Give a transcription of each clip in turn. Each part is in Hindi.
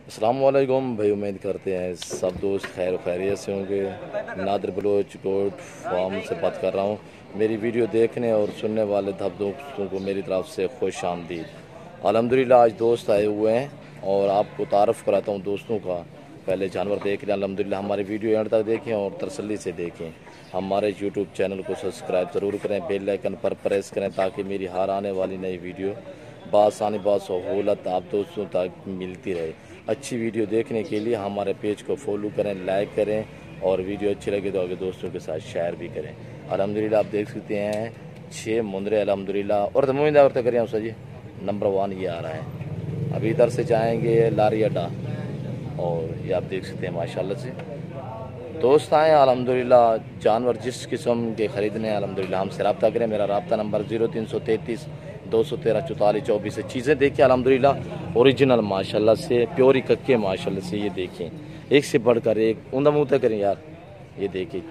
अस्सलामुअलैकुम भाई, उम्मीद करते हैं सब दोस्त खैर खैरियत से होंगे। नादिर बलोच गोट फार्म से बात कर रहा हूँ। मेरी वीडियो देखने और सुनने वाले सब दोस्तों को मेरी तरफ से खुश आमदीद। अल्हम्दुलिल्लाह आज दोस्त आए हुए हैं और आपको तारफ़ कराता हूँ दोस्तों का। पहले जानवर देख लें। अल्हम्दुलिल्लाह हमारी वीडियो एंड तक देखें और तसल्ली से देखें। हमारे यूट्यूब चैनल को सब्सक्राइब ज़रूर करें, बेल आइकन पर प्रेस करें ताकि मेरी हर आने वाली नई वीडियो बासानी सहूलत आप दोस्तों तक मिलती रहे। अच्छी वीडियो देखने के लिए हमारे पेज को फॉलो करें, लाइक करें और वीडियो अच्छी लगे तो आगे दोस्तों के साथ शेयर भी करें। अल्हम्दुलिल्लाह आप देख सकते हैं 6 मुंदरे अल्हम्दुलिल्लाह। और तमुइंदा और करें उस जी नंबर 1 ये आ रहा है। अभी इधर से जाएंगे लारी अड्डा और ये आप देख सकते हैं माशाल्लाह से दोस्त आए अल्हम्दुलिल्लाह। जानवर जिस किस्म के ख़रीदने अल्हम्दुलिल्लाह हमसे रब्ता करें। मेरा रब्ता नंबर 0333 213 44 24 है। चीज़ें देखिए अल्हम्दुलिल्लाह ओरिजिनल माशाल्लाह से प्योरी कक्के माशाल्लाह से। ये देखें एक से बढ़कर एक उंदा मुँह करें यार। ये देखिए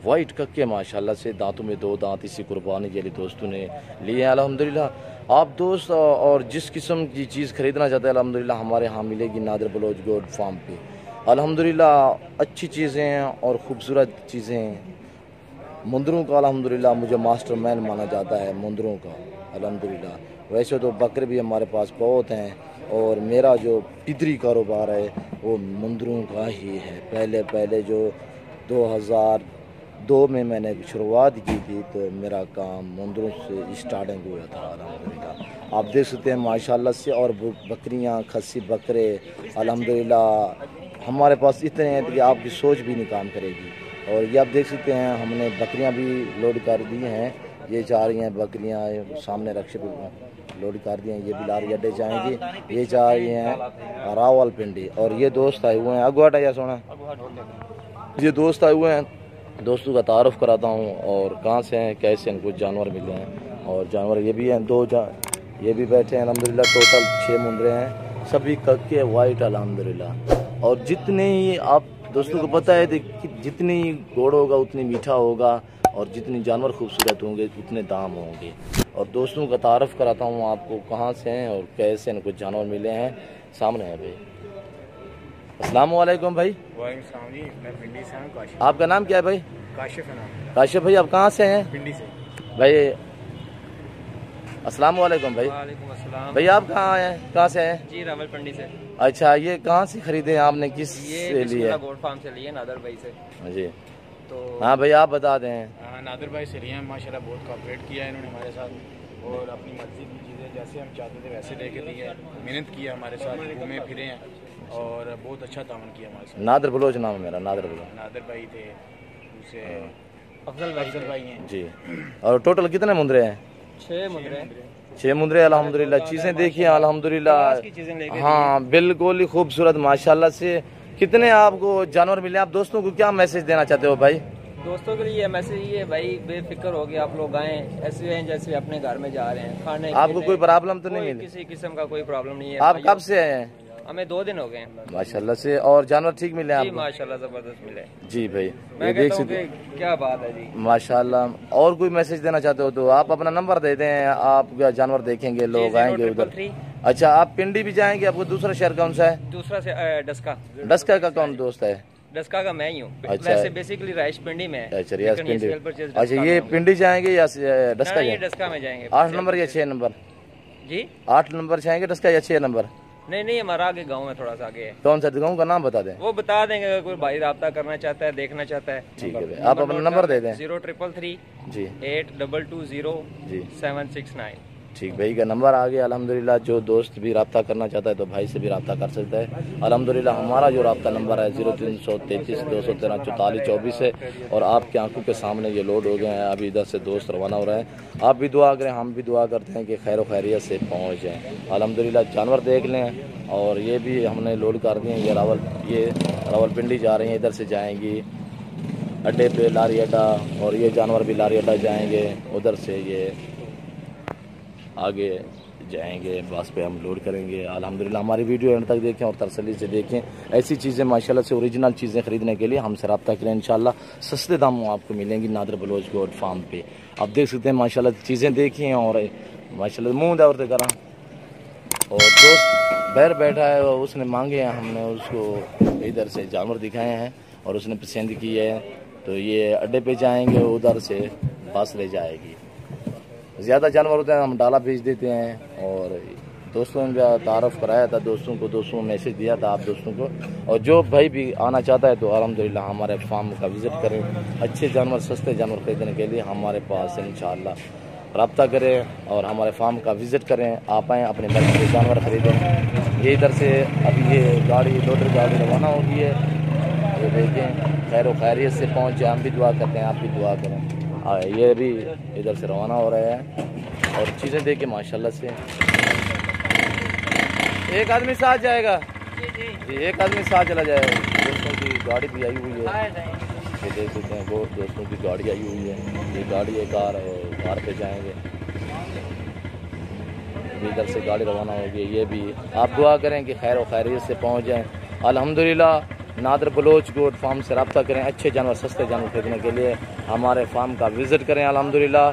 वाइट कक्के माशाल्लाह से, दांतों में 2 दांत इसी कुर्बानी के लिए दोस्तों ने लिए हैं अल्हम्दुलिल्लाह। आप दोस्त और जिस किस्म की चीज़ ख़रीदना चाहते हैं अल्हम्दुलिल्लाह हमारे यहाँ मिलेगी नादिर बलोच गोट फार्म पे। अल्हम्दुलिल्लाह अच्छी चीज़ें हैं और ख़ूबसूरत चीज़ें हैं। मुंदरों का अल्हम्दुलिल्लाह मुझे मास्टर मैन माना जाता है मुंदरों का अल्हम्दुलिल्लाह। वैसे तो बकरे भी हमारे पास बहुत हैं और मेरा जो पिदरी कारोबार है वो मुंदरों का ही है। पहले जो 2002 में मैंने शुरुआत की थी तो मेरा काम मुंदरों से स्टार्टिंग हुआ था अल्हम्दुलिल्लाह। आप देख सकते हैं माशाल्लाह से। और बकरियां खस्सी बकरे अल्हम्दुलिल्लाह हमारे पास इतने हैं कि आपकी सोच भी नहीं काम करेगी। और ये आप देख सकते हैं हमने बकरियां भी लोड कर दी हैं। ये जा रही हैं बकरियां सामने रक्षे पे लोड कर दी हैं। ये भी लारी अड्डे जाएंगी। ये जा रही हैं रावलपिंडी। और ये दोस्त आए हुए हैं अगवाटा या सोना। ये दोस्त आए हुए हैं, दोस्तों का तारुफ कराता हूँ और कहाँ से हैं कैसे इनको जानवर मिले हैं। और जानवर ये भी हैं ये भी बैठे हैं अल्हम्दुलिल्लाह। टोटल 6 मुंदरे हैं, सभी कक्के वाइट अल्हम्दुलिल्लाह। और जितने ही आप दोस्तों को पता है कि जितनी गोड़ होगा उतनी मीठा होगा और जितनी जानवर खूबसूरत होंगे उतने दाम होंगे। और दोस्तों का तारफ़ कराता हूँ आपको कहाँ से हैं और कैसे इनको जानवर मिले हैं। सामने है भाई। अस्सलाम वालेकुम भाई। वालेकुम जी, मैं पिंडी से हूँ। काशिफ। आपका नाम क्या है भाई? काशिफ है नाम। काशिफ भाई आप कहाँ से हैं? पिंडी से भाई। अस्सलाम वालेकुम भाई। वालेकुम अस्सलाम। भाई आप कहाँ हैं, कहाँ से हैं? जी रावलपिंडी से। अच्छा, ये कहाँ से खरीदे हैं आपने, किस से लिए? गोट फार्म से लिए, नादर भाई से। जी तो हाँ भाई आप बता दें। नादर भाई से लिए हैं। माशाल्लाह बहुत कोऑपरेट किया है इन्होंने हमारे साथ और अपनी मर्जी की चीज़ें जैसे हम चाहते थे वैसे लेके दी है। मेहनत की है हमारे साथ, घूमे फिरे हैं और बहुत अच्छा तावन किया हमारे साथ। नादिर बलोच नाम है मेरा, नादिर बलोच। नादर भाई थे, दूसरे अफजल भाई हैं जी। और टोटल कितने मुंदरे हैं? 6 मुंदरे। 6 मुंदरे अल्हम्दुलिल्लाह। चीज़ें देखिए अल्हम्दुलिल्लाह। हाँ बिल्कुल ही खूबसूरत माशाल्लाह से। कितने आपको जानवर मिले? आप दोस्तों को क्या मैसेज देना चाहते हो भाई? दोस्तों के लिए मैसेज ये भाई बेफिक्र हो गया, आप लोग आए ऐसे हैं जैसे अपने घर में जा रहे हैं खाने। आपको कोई प्रॉब्लम तो नहीं मिली? किसी किस्म का कोई प्रॉब्लम नहीं है। आप कब से आए हैं? हमें 2 दिन हो गए हैं माशाल्लाह से। और जानवर ठीक मिले जी? आपको? माशाल्लाह जबरदस्त मिले जी भाई। मैं देख कहता हूँ सकते कि क्या बात है जी माशाल्लाह। और कोई मैसेज देना चाहते हो तो आप अपना नंबर दे दें। आप जानवर देखेंगे, लोग आएंगे उधर। 0333। अच्छा, आप पिंडी भी जाएंगे? आपको दूसरा शहर कौन सा है? दूसरा से डस्का। डस्का का कौन दोस्त है? डस्का का मैं ही हूँ। अच्छा। वैसे बेसिकली राइश पिंडी में है। अच्छा रियाज लेकिन ये पिंडी। सेल परचेज अच्छा डस्का ये में पिंडी जाएंगे या होगा। डस्का ये जाएंगे? डस्का में जाएंगे। 8 नंबर या 6 नंबर? जी 8 नंबर जाएंगे डस्का या 6 नंबर? नहीं हमारा आगे गाँव है, थोड़ा सा आगे है। कौन सा गाँव का नाम बता दें? वो बता देंगे अगर कोई भाई राब्ता करना चाहता है, देखना चाहता है। ठीक है भाई, आप अपना नंबर दे दें। 0333 जी 8220 जी 769। ठीक भाई का नंबर आ गया अल्हम्दुलिल्लाह। जो दोस्त भी रब्ता करना चाहता है तो भाई से भी रब्ता कर सकता है अल्हम्दुलिल्लाह। हमारा जो रब्ता नंबर है 0333 213 44 24 है। और आपकी आंखों के सामने ये लोड हो गए हैं। अभी इधर से दोस्त रवाना हो रहे हैं। आप भी दुआ करें, हम भी दुआ करते हैं कि खैर खैरियत से पहुँच जाएँ अल्हम्दुलिल्लाह। जानवर देख लें। और ये भी हमने लोड कर दिए। ये रावलपिंडी जा रही हैं, इधर से जाएंगी अड्डे पे लारी अड्डा। और ये जानवर भी लारी अड्डा जाएंगे, उधर से ये आगे जाएंगे, बस पे हम लोड करेंगे अल्हम्दुलिल्लाह। हमारी वीडियो एंड तक देखें और तसल्ली से देखें। ऐसी चीज़ें माशाल्लाह से ओरिजिनल चीज़ें खरीदने के लिए हमसे रब्ता करें। इंशाल्लाह सस्ते दामों आपको मिलेंगी नादिर बलोच गोट फार्म पे। आप देख सकते हैं माशाल्लाह चीज़ें देखिए और माशाल्लाह मुँह दावरते करा और दोस्त बाहर बैठा है, उसने मांगे हैं, हमने उसको इधर से जानवर दिखाए हैं और उसने पसंद की है, तो ये अड्डे पे जाएंगे, उधर से बस ले जाएगी। ज़्यादा जानवर होते हैं हम डाला भेज देते हैं। और दोस्तों ने तारफ़ कराया था, दोस्तों को मैसेज दिया था आप दोस्तों को। और जो भाई भी आना चाहता है तो अल्हम्दुलिल्लाह हमारे फार्म का विज़िट करें। अच्छे जानवर, सस्ते जानवर खरीदने के लिए हमारे पास इंशाअल्लाह रब्ता करें और हमारे फार्म का विज़िट करें। आप आएँ, अपने मर्ज़ी के जानवर ख़रीदें। ये इधर से अभी ये गाड़ी लोडर गाड़ी रवाना होगी है, ये देखें खैर खैरियत से पहुँचे। हम भी दुआ करते हैं, आप भी दुआ करें। ये भी इधर से रवाना हो रहे हैं और चीज़ें देखें माशाल्लाह से। एक आदमी साथ जाएगा जी, एक आदमी साथ चला जाएगा। दोस्तों की गाड़ी भी आई हुई है, ये देख सकते हैं, वो दोस्तों की गाड़ी आई हुई है। ये गाड़ी है, कार पे जाएंगे। इधर से गाड़ी रवाना होगी। ये भी आप दुआ करें कि खैर खैरियत से पहुंच जाएं। अल्हम्दुलिल्लाह नादर बलोच गोट फार्म से रब्ता करें। अच्छे जानवर, सस्ते जानवर खरीदने के लिए हमारे फार्म का विज़िट करें। अल्हम्दुलिल्लाह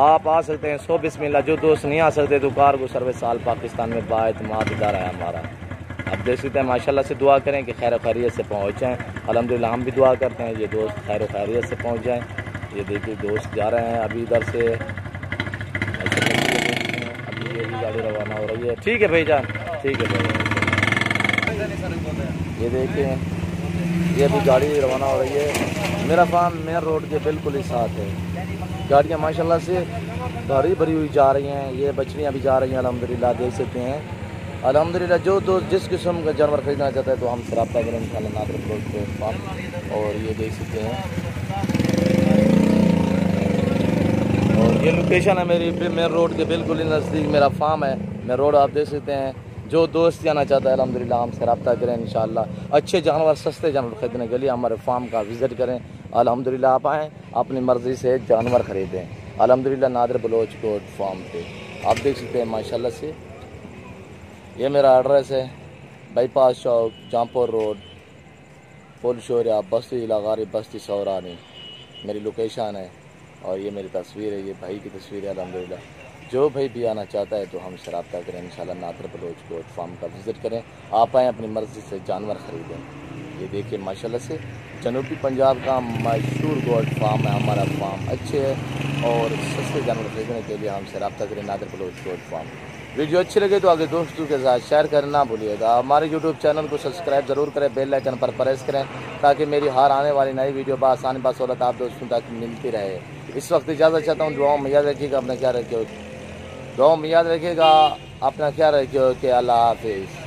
आप आ सकते हैं। 100 बिस्मिल्लाह। जो दोस्त नहीं आ सकते तो कारगो सर्विस आल पाकिस्तान में बाएतमाद इदारा है हमारा। आप देख सकते हैं माशाल्लाह से। दुआ करें कि खैर खैरियत से पहुँच जाएँ। अल्हम्दुलिल्लाह हम भी दुआ करते हैं ये दोस्त खैर खैरियत से पहुँच जाएँ। ये देखिए दोस्त जा रहे हैं अभी इधर से, अभी ये भी गाड़ी रवाना हो रही है। ठीक है भाईजान, ठीक है भाई। ये देखिए ये भी गाड़ी रवाना हो रही है। मेरा फार्म मेन रोड के बिल्कुल ही साथ है। गाड़ियाँ माशाल्लाह से भरी भरी हुई जा रही हैं। ये बछड़ियाँ भी जा रही हैं अल्हम्दुलिल्लाह, देख सकते हैं। अल्हम्दुलिल्लाह जो दोस्त जिस किस्म का जानवर खरीदना चाहता है तो हम से रब्ता करें इंशाअल्लाह नादर बलोच फार्म। और ये देख सकते हैं, और ये लोकेशन है मेरी मेन रोड के बिल्कुल ही नज़दीक मेरा फार्म है। मेन रोड आप देख सकते हैं। जो दोस्त जाना चाहता है अल्हम्दुलिल्लाह हमसे रब्ता करें इंशाअल्लाह। अच्छे जानवर, सस्ते जानवर खरीदने के लिए हमारे फार्म का विज़िट करें। अल्हम्दुलिल्लाह आप आएँ, अपनी मर्ज़ी से जानवर ख़रीदें। अल्हम्दुलिल्लाह नादर बलोच गोट फार्म पे आप देख सकते हैं माशाल्लाह से। ये मेरा एड्रेस है, बाईपास चौक, जामपुर रोड, पुल शोरिया, बस्ती लगारी, बस्ती सौरानी मेरी लोकेशन है। और ये मेरी तस्वीर है, ये भाई की तस्वीर है। अल्हम्दुलिल्लाह जो भाई भी आना चाहता है तो हमसे रब्ता करें इंशाअल्लाह। नादर बलोच गोट फार्म का विज़िट करें। आप आएँ, अपनी मर्ज़ी से जानवर ख़रीदें। ये देखिए माशाल्लाह से जनूबी पंजाब का मशहूर गोट फार्म है हमारा फार्म। अच्छे और सस्ते जानवर खरीदने के लिए हमसे रब्ता करें Nadir Baloch goat farm. Video अच्छी लगे तो आगे दोस्तों के साथ शेयर करना ना भूलिएगा। हमारे यूट्यूब चैनल को सब्सक्राइब ज़रूर करें, बेल आइकन पर प्रेस करें ताकि मेरी हर आने वाली नई वीडियो बआसानी बसौलत आप दोस्तों तक मिलती रहे। इस वक्त इजाज़त चाहता हूँ। दुआओं में याद रखिएगा, अपना ख्याल रखिए। दुआओं में याद रखिएगा, अपना ख्याल रखिए। अल्लाह हाफिज़।